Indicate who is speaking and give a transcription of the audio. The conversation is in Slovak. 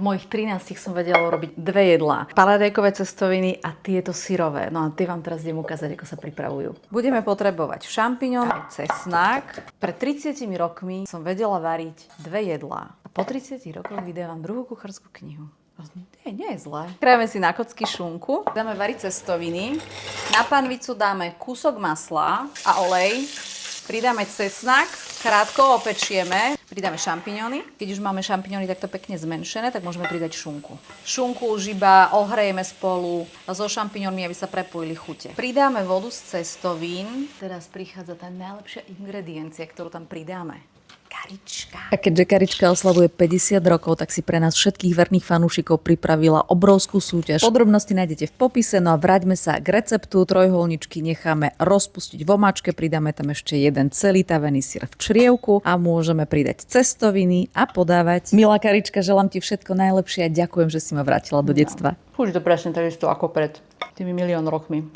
Speaker 1: V mojich 13 som vedela robiť dve jedlá. Paradajkové cestoviny a tieto syrové. No a tie vám teraz idem ukázať, ako sa pripravujú. Budeme potrebovať šampiňón, cesnák. Pred 30 rokmi som vedela variť dve jedlá. A po 30 rokoch vydávam druhú kuchárskú knihu. Nie je zlé. Krajeme si na kocky šunku. Dáme variť cestoviny. Na panvicu dáme kúsok masla a olej. Pridáme cesnak, krátko opečieme. Pridáme šampiňóny. Keď už máme šampiňóny takto pekne zmenšené, tak môžeme pridať šunku. Šunku už iba ohrejeme spolu so šampiňónmi, aby sa prepojili chute. Pridáme vodu z cestovín. Teraz prichádza tá najlepšia ingrediencia, ktorú tam pridáme. Karička. A keďže Karička oslavuje 50 rokov, tak si pre nás všetkých verných fanúšikov pripravila obrovskú súťaž. Podrobnosti nájdete v popise, no a vráťme sa k receptu. Trojholničky necháme rozpustiť v omáčke, pridáme tam ešte jeden celý tavený syr v črievku a môžeme pridať cestoviny a podávať. Milá Karička, želám ti všetko najlepšie a ďakujem, že si ma vrátila do detstva.
Speaker 2: Už to presne takisto ako pred tými milión rokmi.